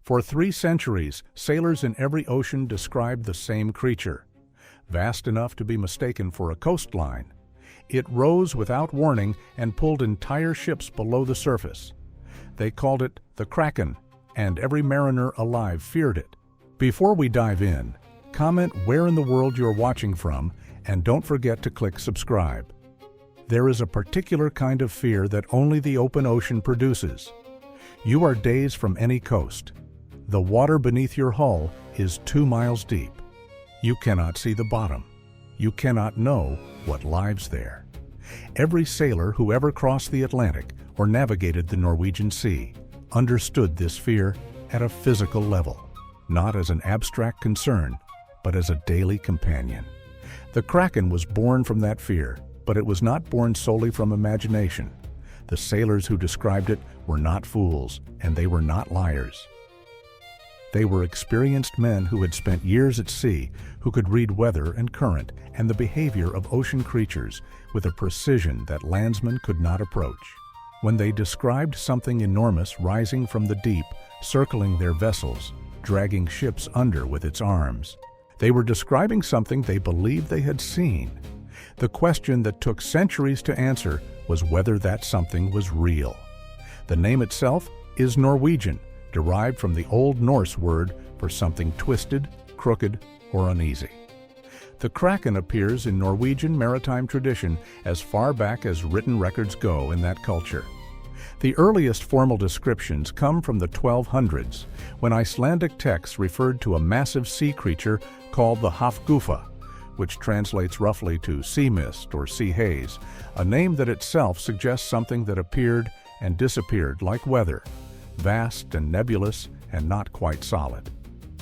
For 3 centuries, sailors in every ocean described the same creature. Vast enough to be mistaken for a coastline, it rose without warning and pulled entire ships below the surface. They called it the Kraken, and every mariner alive feared it. Before we dive in, comment where in the world you're watching from, and don't forget to click subscribe. There is a particular kind of fear that only the open ocean produces. You are days from any coast. The water beneath your hull is 2 miles deep. You cannot see the bottom. You cannot know what lies there. Every sailor who ever crossed the Atlantic or navigated the Norwegian Sea understood this fear at a physical level, not as an abstract concern, but as a daily companion. The Kraken was born from that fear, but it was not born solely from imagination. The sailors who described it were not fools, and they were not liars. They were experienced men who had spent years at sea, who could read weather and current and the behavior of ocean creatures with a precision that landsmen could not approach. When they described something enormous rising from the deep, circling their vessels, dragging ships under with its arms, they were describing something they believed they had seen. The question that took centuries to answer was whether that something was real. The name itself is Norwegian, derived from the Old Norse word for something twisted, crooked, or uneasy. The Kraken appears in Norwegian maritime tradition as far back as written records go in that culture. The earliest formal descriptions come from the 1200s, when Icelandic texts referred to a massive sea creature called the Hafgufa, which translates roughly to sea mist or sea haze, a name that itself suggests something that appeared and disappeared like weather, vast and nebulous and not quite solid.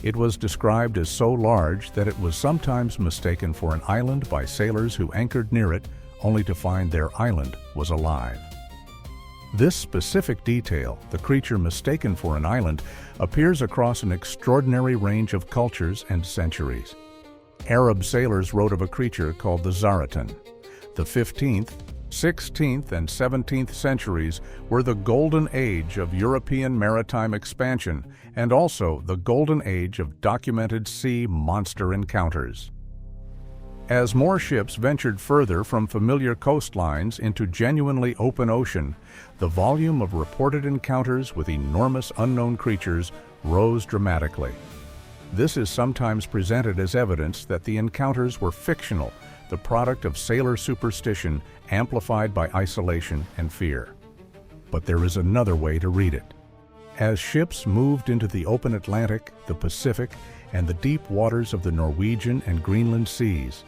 It was described as so large that it was sometimes mistaken for an island by sailors who anchored near it, only to find their island was alive. This specific detail, the creature mistaken for an island, appears across an extraordinary range of cultures and centuries. Arab sailors wrote of a creature called the Zaratan. The 15th, 16th, and 17th centuries were the golden age of European maritime expansion and also the golden age of documented sea monster encounters. As more ships ventured further from familiar coastlines into genuinely open ocean, the volume of reported encounters with enormous unknown creatures rose dramatically. This is sometimes presented as evidence that the encounters were fictional, the product of sailor superstition amplified by isolation and fear. But there is another way to read it. As ships moved into the open Atlantic, the Pacific, and the deep waters of the Norwegian and Greenland seas,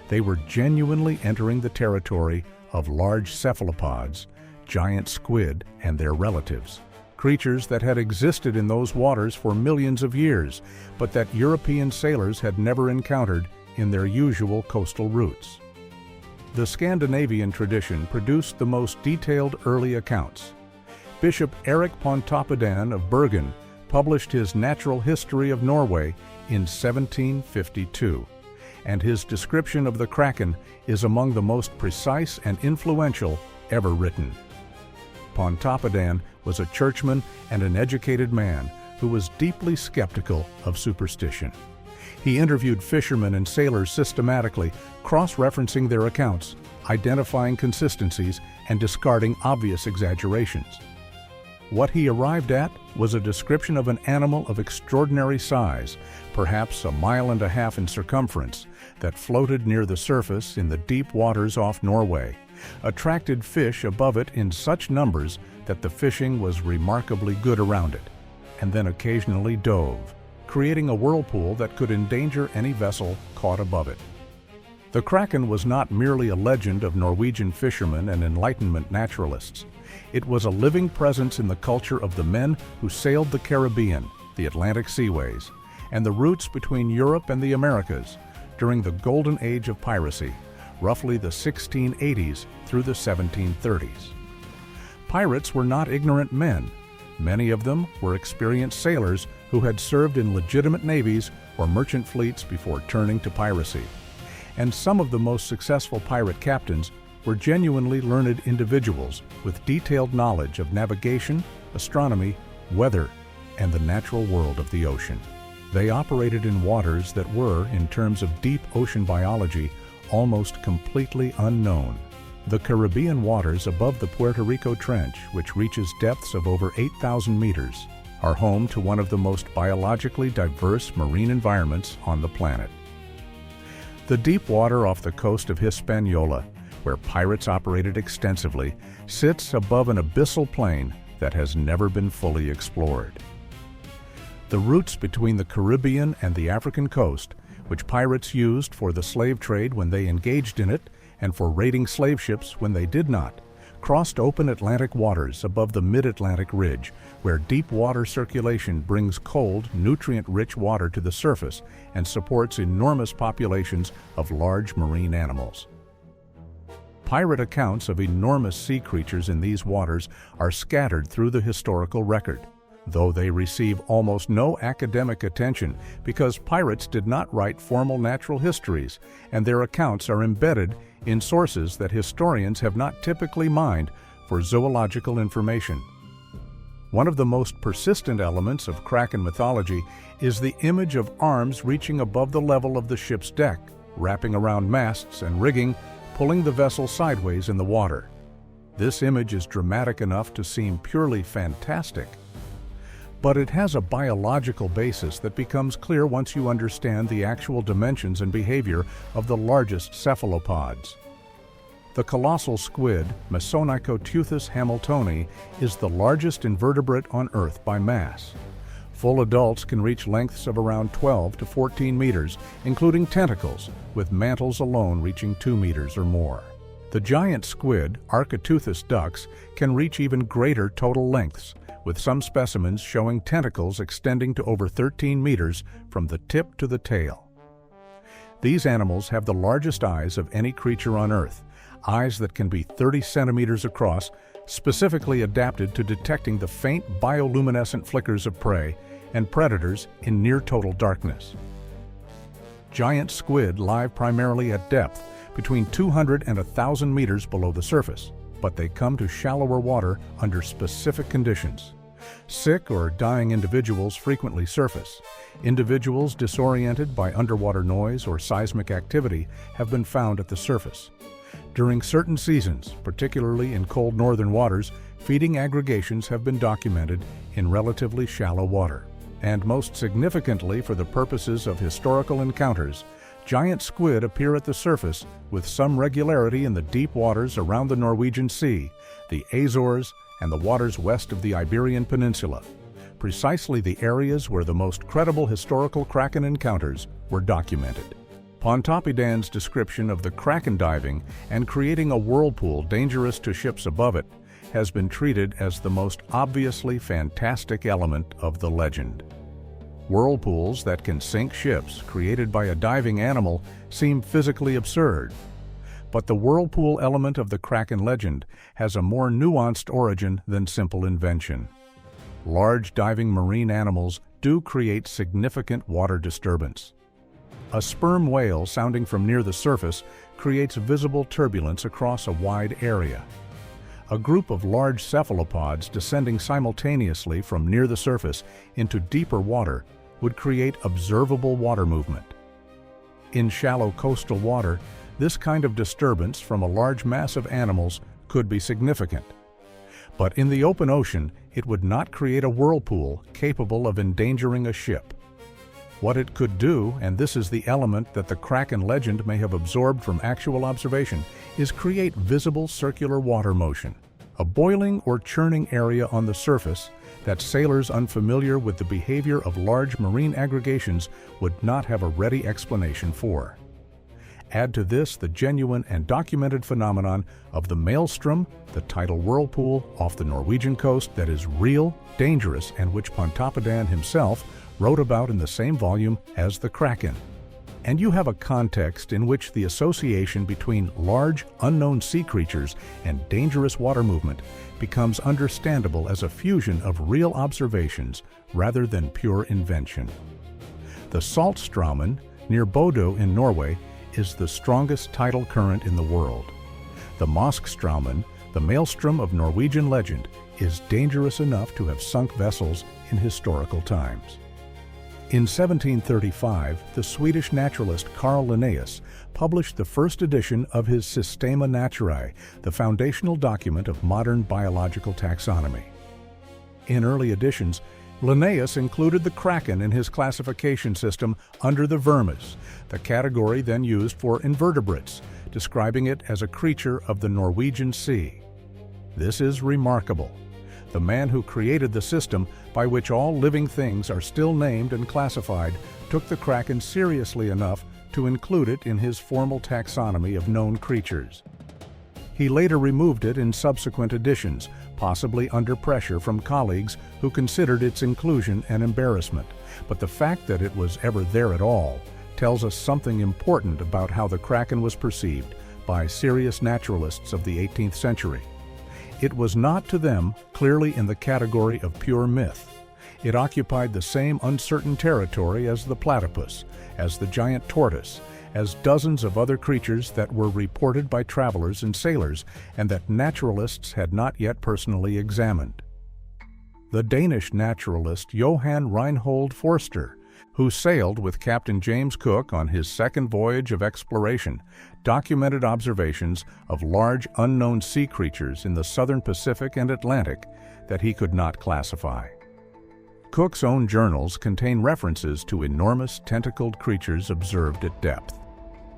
they were genuinely entering the territory of large cephalopods, giant squid and their relatives, creatures that had existed in those waters for millions of years, but that European sailors had never encountered in their usual coastal routes. The Scandinavian tradition produced the most detailed early accounts. Bishop Erik Pontoppidan of Bergen published his Natural History of Norway in 1752, and his description of the Kraken is among the most precise and influential ever written. Pontoppidan was a churchman and an educated man who was deeply skeptical of superstition. He interviewed fishermen and sailors systematically, cross-referencing their accounts, identifying consistencies, and discarding obvious exaggerations. What he arrived at was a description of an animal of extraordinary size, perhaps 1.5 miles in circumference, that floated near the surface in the deep waters off Norway, attracted fish above it in such numbers that the fishing was remarkably good around it, and then occasionally dove, creating a whirlpool that could endanger any vessel caught above it. The Kraken was not merely a legend of Norwegian fishermen and Enlightenment naturalists. It was a living presence in the culture of the men who sailed the Caribbean, the Atlantic seaways, and the routes between Europe and the Americas during the golden age of piracy, roughly the 1680s through the 1730s. Pirates were not ignorant men. Many of them were experienced sailors who had served in legitimate navies or merchant fleets before turning to piracy. And some of the most successful pirate captains were genuinely learned individuals with detailed knowledge of navigation, astronomy, weather, and the natural world of the ocean. They operated in waters that were, in terms of deep ocean biology, almost completely unknown. The Caribbean waters above the Puerto Rico Trench, which reaches depths of over 8,000 meters, are home to one of the most biologically diverse marine environments on the planet. The deep water off the coast of Hispaniola, where pirates operated extensively, sits above an abyssal plain that has never been fully explored. The routes between the Caribbean and the African coast, which pirates used for the slave trade when they engaged in it and for raiding slave ships when they did not, crossed open Atlantic waters above the mid-Atlantic ridge, where deep water circulation brings cold, nutrient-rich water to the surface and supports enormous populations of large marine animals. Pirate accounts of enormous sea creatures in these waters are scattered through the historical record, though they receive almost no academic attention because pirates did not write formal natural histories, and their accounts are embedded in sources that historians have not typically mined for zoological information. One of the most persistent elements of Kraken mythology is the image of arms reaching above the level of the ship's deck, wrapping around masts and rigging, pulling the vessel sideways in the water. This image is dramatic enough to seem purely fantastic, but it has a biological basis that becomes clear once you understand the actual dimensions and behavior of the largest cephalopods. The colossal squid, Mesonychoteuthis hamiltoni, is the largest invertebrate on Earth by mass. Full adults can reach lengths of around 12 to 14 meters, including tentacles, with mantles alone reaching 2 meters or more. The giant squid, Architeuthis ducks, can reach even greater total lengths, with some specimens showing tentacles extending to over 13 meters from the tip to the tail. These animals have the largest eyes of any creature on Earth, eyes that can be 30 centimeters across, specifically adapted to detecting the faint bioluminescent flickers of prey and predators in near-total darkness. Giant squid live primarily at depth, between 200 and 1,000 meters below the surface, but they come to shallower water under specific conditions. Sick or dying individuals frequently surface. Individuals disoriented by underwater noise or seismic activity have been found at the surface. During certain seasons, particularly in cold northern waters, feeding aggregations have been documented in relatively shallow water. And most significantly for the purposes of historical encounters, giant squid appear at the surface with some regularity in the deep waters around the Norwegian Sea, the Azores, and the waters west of the Iberian Peninsula, precisely the areas where the most credible historical Kraken encounters were documented. Pontoppidan's description of the Kraken diving and creating a whirlpool dangerous to ships above it has been treated as the most obviously fantastic element of the legend. Whirlpools that can sink ships created by a diving animal seem physically absurd, but the whirlpool element of the Kraken legend has a more nuanced origin than simple invention. Large diving marine animals do create significant water disturbance. A sperm whale sounding from near the surface creates visible turbulence across a wide area. A group of large cephalopods descending simultaneously from near the surface into deeper water would create observable water movement. In shallow coastal water, this kind of disturbance from a large mass of animals could be significant. But in the open ocean, it would not create a whirlpool capable of endangering a ship. What it could do, and this is the element that the Kraken legend may have absorbed from actual observation, is create visible circular water motion, a boiling or churning area on the surface that sailors unfamiliar with the behavior of large marine aggregations would not have a ready explanation for. Add to this the genuine and documented phenomenon of the maelstrom, the tidal whirlpool off the Norwegian coast that is real, dangerous, and which Pontoppidan himself wrote about in the same volume as the Kraken. And you have a context in which the association between large, unknown sea creatures and dangerous water movement becomes understandable as a fusion of real observations rather than pure invention. The Saltstraumen, near Bodø in Norway, is the strongest tidal current in the world. The Moskstraumen, the maelstrom of Norwegian legend, is dangerous enough to have sunk vessels in historical times. In 1735, the Swedish naturalist Carl Linnaeus published the first edition of his Systema Naturae, the foundational document of modern biological taxonomy. In early editions, Linnaeus included the Kraken in his classification system under the vermes, the category then used for invertebrates, describing it as a creature of the Norwegian Sea. This is remarkable. The man who created the system by which all living things are still named and classified took the Kraken seriously enough to include it in his formal taxonomy of known creatures. He later removed it in subsequent editions, possibly under pressure from colleagues who considered its inclusion an embarrassment, but the fact that it was ever there at all tells us something important about how the Kraken was perceived by serious naturalists of the 18th century. It was not to them clearly in the category of pure myth. It occupied the same uncertain territory as the platypus, as the giant tortoise, as dozens of other creatures that were reported by travelers and sailors and that naturalists had not yet personally examined. The Danish naturalist Johan Reinhold Forster, who sailed with Captain James Cook on his second voyage of exploration, documented observations of large unknown sea creatures in the southern Pacific and Atlantic that he could not classify. Cook's own journals contain references to enormous tentacled creatures observed at depth.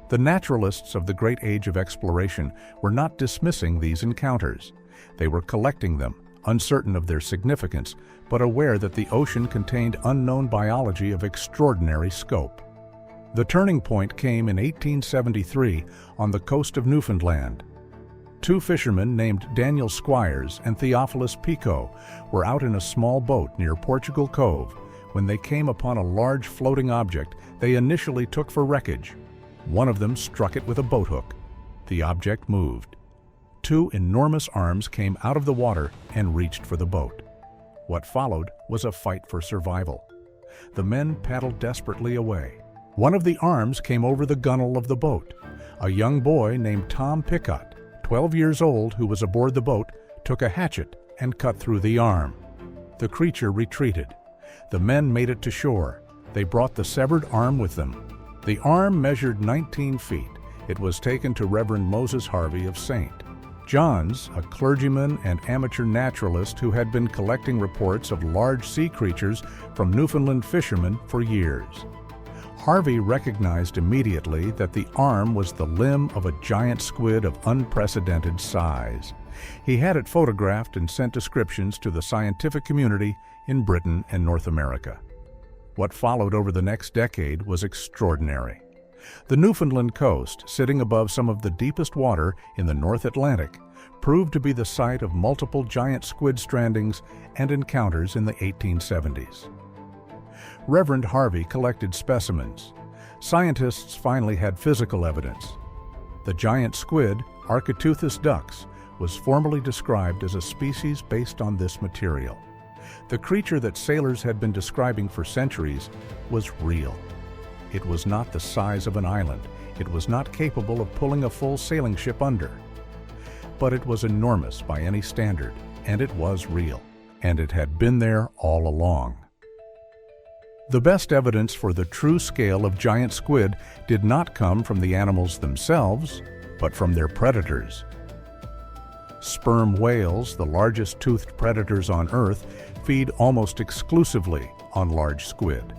The naturalists of the great age of exploration were not dismissing these encounters. They were collecting them, uncertain of their significance, but aware that the ocean contained unknown biology of extraordinary scope. The turning point came in 1873 on the coast of Newfoundland. Two fishermen named Daniel Squires and Theophilus Pico were out in a small boat near Portugal Cove when they came upon a large floating object they initially took for wreckage. One of them struck it with a boathook. The object moved. Two enormous arms came out of the water and reached for the boat. What followed was a fight for survival. The men paddled desperately away. One of the arms came over the gunwale of the boat. A young boy named Tom Picot, 12 years old, who was aboard the boat, took a hatchet and cut through the arm. The creature retreated. The men made it to shore. They brought the severed arm with them. The arm measured 19 feet. It was taken to Reverend Moses Harvey of St. John's, a clergyman and amateur naturalist who had been collecting reports of large sea creatures from Newfoundland fishermen for years. Harvey recognized immediately that the arm was the limb of a giant squid of unprecedented size. He had it photographed and sent descriptions to the scientific community in Britain and North America. What followed over the next decade was extraordinary. The Newfoundland coast, sitting above some of the deepest water in the North Atlantic, proved to be the site of multiple giant squid strandings and encounters in the 1870s. Reverend Harvey collected specimens. Scientists finally had physical evidence. The giant squid, Architeuthis dux, was formally described as a species based on this material. The creature that sailors had been describing for centuries was real. It was not the size of an island. It was not capable of pulling a full sailing ship under. But it was enormous by any standard, and it was real, and it had been there all along. The best evidence for the true scale of giant squid did not come from the animals themselves, but from their predators. Sperm whales, the largest toothed predators on Earth, feed almost exclusively on large squid.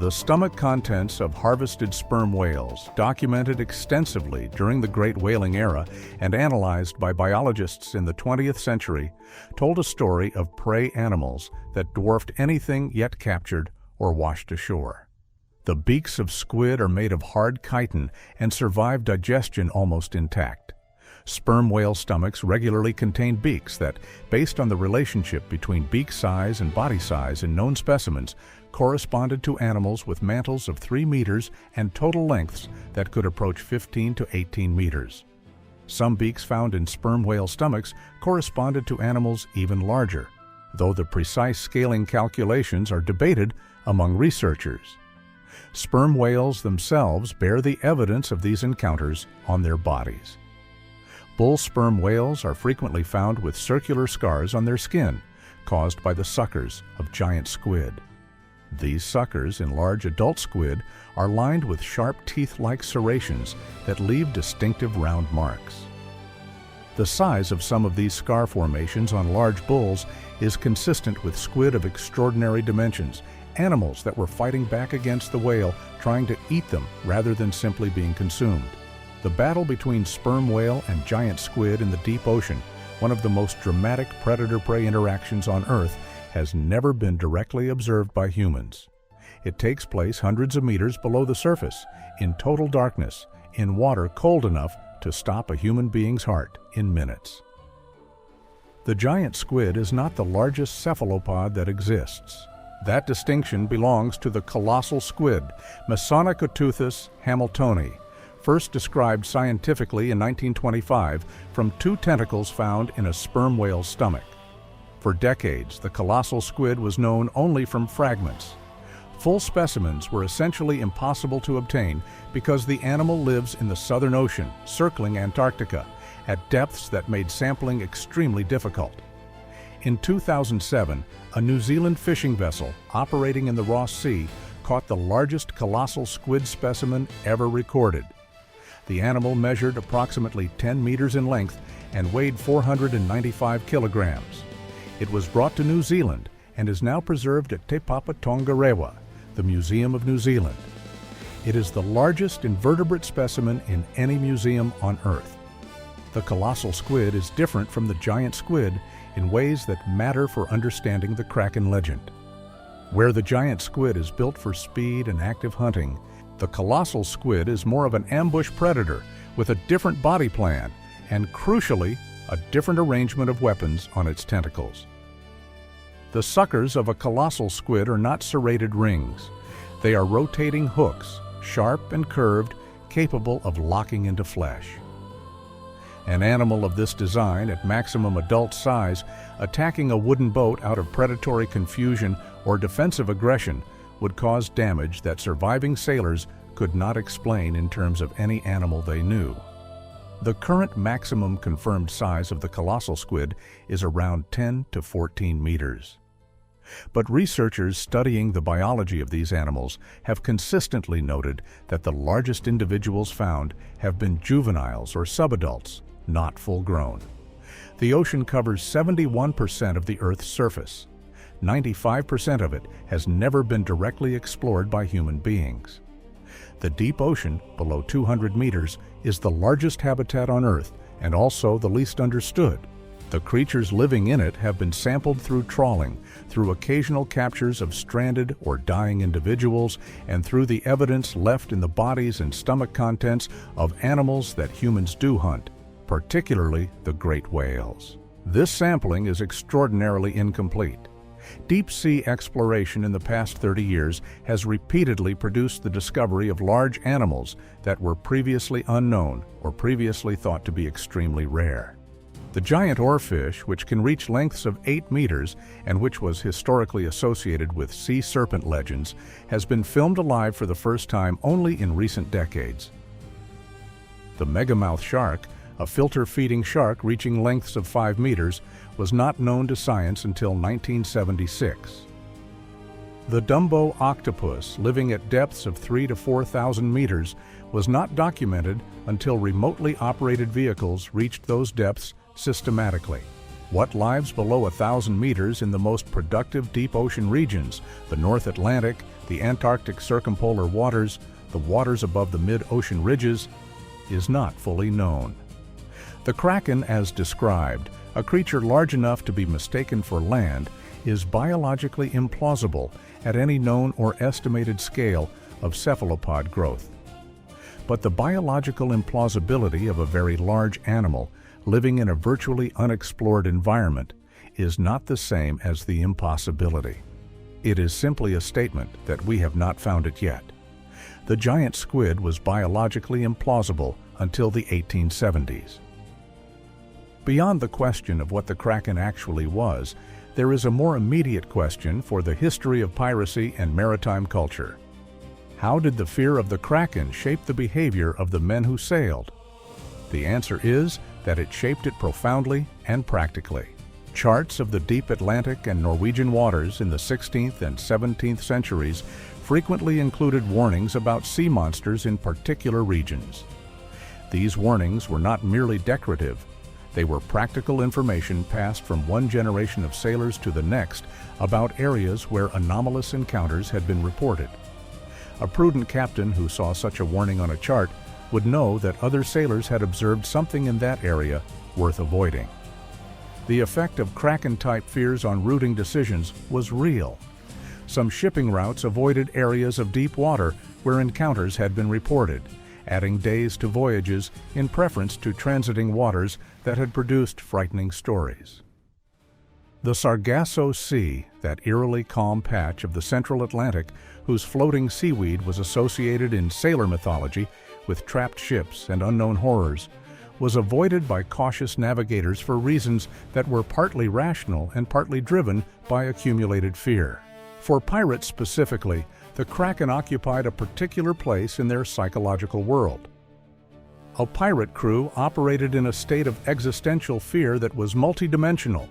The stomach contents of harvested sperm whales, documented extensively during the Great Whaling Era and analyzed by biologists in the 20th century, told a story of prey animals that dwarfed anything yet captured or washed ashore. The beaks of squid are made of hard chitin and survive digestion almost intact. Sperm whale stomachs regularly contain beaks that, based on the relationship between beak size and body size in known specimens, corresponded to animals with mantles of 3 meters and total lengths that could approach 15 to 18 meters. Some beaks found in sperm whale stomachs corresponded to animals even larger, though the precise scaling calculations are debated among researchers. Sperm whales themselves bear the evidence of these encounters on their bodies. Bull sperm whales are frequently found with circular scars on their skin, caused by the suckers of giant squid. These suckers in large adult squid are lined with sharp teeth-like serrations that leave distinctive round marks. The size of some of these scar formations on large bulls is consistent with squid of extraordinary dimensions, animals that were fighting back against the whale, trying to eat them rather than simply being consumed. The battle between sperm whale and giant squid in the deep ocean, one of the most dramatic predator-prey interactions on Earth, has never been directly observed by humans. It takes place hundreds of meters below the surface, in total darkness, in water cold enough to stop a human being's heart in minutes. The giant squid is not the largest cephalopod that exists. That distinction belongs to the colossal squid, Mesonicotuthis hamiltoni, first described scientifically in 1925 from 2 tentacles found in a sperm whale's stomach. For decades, the colossal squid was known only from fragments. Full specimens were essentially impossible to obtain because the animal lives in the Southern Ocean, circling Antarctica, at depths that made sampling extremely difficult. In 2007, a New Zealand fishing vessel operating in the Ross Sea caught the largest colossal squid specimen ever recorded. The animal measured approximately 10 meters in length and weighed 495 kilograms. It was brought to New Zealand and is now preserved at Te Papa Tongarewa, the Museum of New Zealand. It is the largest invertebrate specimen in any museum on Earth. The colossal squid is different from the giant squid in ways that matter for understanding the Kraken legend. Where the giant squid is built for speed and active hunting, the colossal squid is more of an ambush predator with a different body plan and, crucially, a different arrangement of weapons on its tentacles. The suckers of a colossal squid are not serrated rings. They are rotating hooks, sharp and curved, capable of locking into flesh. An animal of this design, at maximum adult size, attacking a wooden boat out of predatory confusion or defensive aggression would cause damage that surviving sailors could not explain in terms of any animal they knew. The current maximum confirmed size of the colossal squid is around 10 to 14 meters. But researchers studying the biology of these animals have consistently noted that the largest individuals found have been juveniles or subadults, not full-grown. The ocean covers 71% of the Earth's surface. 95% of it has never been directly explored by human beings. The deep ocean, below 200 meters, is the largest habitat on Earth and also the least understood. The creatures living in it have been sampled through trawling, through occasional captures of stranded or dying individuals, and through the evidence left in the bodies and stomach contents of animals that humans do hunt, particularly the great whales. This sampling is extraordinarily incomplete. Deep-sea exploration in the past 30 years has repeatedly produced the discovery of large animals that were previously unknown or previously thought to be extremely rare. The giant oarfish, which can reach lengths of 8 meters and which was historically associated with sea serpent legends, has been filmed alive for the first time only in recent decades. The megamouth shark, a filter-feeding shark reaching lengths of 5 meters, was not known to science until 1976. The Dumbo octopus, living at depths of 3,000 to 4,000 meters, was not documented until remotely operated vehicles reached those depths systematically. What lives below 1,000 meters in the most productive deep ocean regions, the North Atlantic, the Antarctic circumpolar waters, the waters above the mid-ocean ridges, is not fully known. The Kraken, as described, a creature large enough to be mistaken for land, is biologically implausible at any known or estimated scale of cephalopod growth. But the biological implausibility of a very large animal living in a virtually unexplored environment is not the same as the impossibility. It is simply a statement that we have not found it yet. The giant squid was biologically implausible until the 1870s. Beyond the question of what the Kraken actually was, there is a more immediate question for the history of piracy and maritime culture. How did the fear of the Kraken shape the behavior of the men who sailed? The answer is that it shaped it profoundly and practically. Charts of the deep Atlantic and Norwegian waters in the 16th and 17th centuries frequently included warnings about sea monsters in particular regions. These warnings were not merely decorative. They were practical information passed from one generation of sailors to the next about areas where anomalous encounters had been reported. A prudent captain who saw such a warning on a chart would know that other sailors had observed something in that area worth avoiding. The effect of Kraken-type fears on routing decisions was real. Some shipping routes avoided areas of deep water where encounters had been reported, adding days to voyages in preference to transiting waters that had produced frightening stories. The Sargasso Sea, that eerily calm patch of the central Atlantic whose floating seaweed was associated in sailor mythology with trapped ships and unknown horrors, was avoided by cautious navigators for reasons that were partly rational and partly driven by accumulated fear. For pirates specifically, the Kraken occupied a particular place in their psychological world. A pirate crew operated in a state of existential fear that was multidimensional: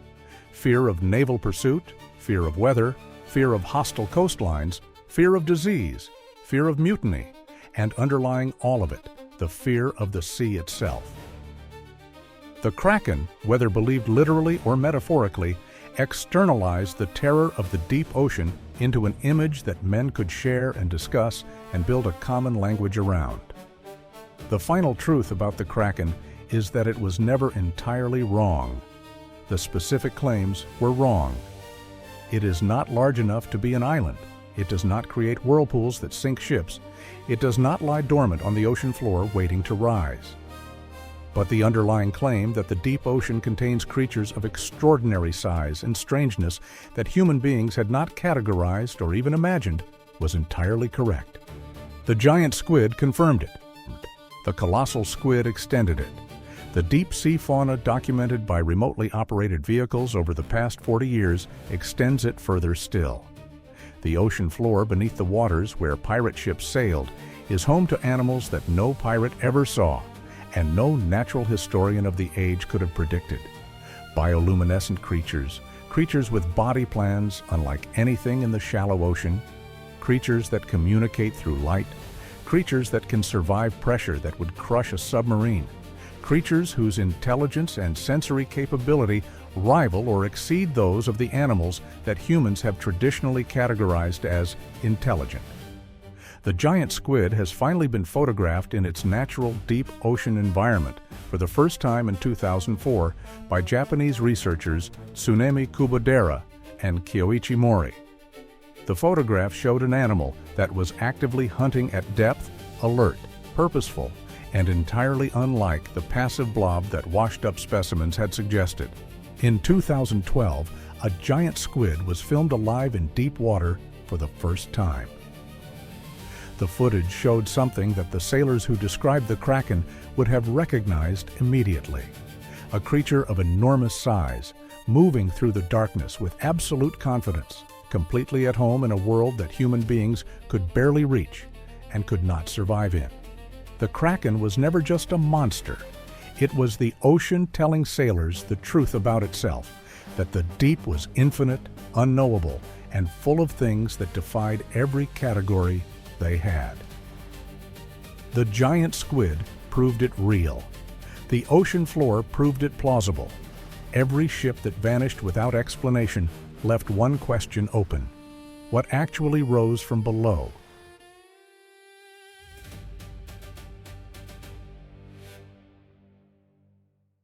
fear of naval pursuit, fear of weather, fear of hostile coastlines, fear of disease, fear of mutiny, and underlying all of it, the fear of the sea itself. The Kraken, whether believed literally or metaphorically, externalized the terror of the deep ocean into an image that men could share and discuss and build a common language around. The final truth about the Kraken is that it was never entirely wrong. The specific claims were wrong. It is not large enough to be an island. It does not create whirlpools that sink ships. It does not lie dormant on the ocean floor waiting to rise. But the underlying claim that the deep ocean contains creatures of extraordinary size and strangeness that human beings had not categorized or even imagined was entirely correct. The giant squid confirmed it. The colossal squid extended it. The deep-sea fauna documented by remotely operated vehicles over the past 40 years extends it further still. The ocean floor beneath the waters where pirate ships sailed is home to animals that no pirate ever saw, and no natural historian of the age could have predicted. Bioluminescent creatures, creatures with body plans unlike anything in the shallow ocean, creatures that communicate through light, creatures that can survive pressure that would crush a submarine, creatures whose intelligence and sensory capability rival or exceed those of the animals that humans have traditionally categorized as intelligent. The giant squid has finally been photographed in its natural deep ocean environment for the first time in 2004 by Japanese researchers Tsunemi Kubodera and Kyoichi Mori. The photograph showed an animal that was actively hunting at depth, alert, purposeful, and entirely unlike the passive blob that washed-up specimens had suggested. In 2012, a giant squid was filmed alive in deep water for the first time. The footage showed something that the sailors who described the Kraken would have recognized immediately. A creature of enormous size, moving through the darkness with absolute confidence, completely at home in a world that human beings could barely reach and could not survive in. The Kraken was never just a monster. It was the ocean telling sailors the truth about itself, that the deep was infinite, unknowable, and full of things that defied every category they had. The giant squid proved it real. The ocean floor proved it plausible. Every ship that vanished without explanation left one question open: what actually rose from below?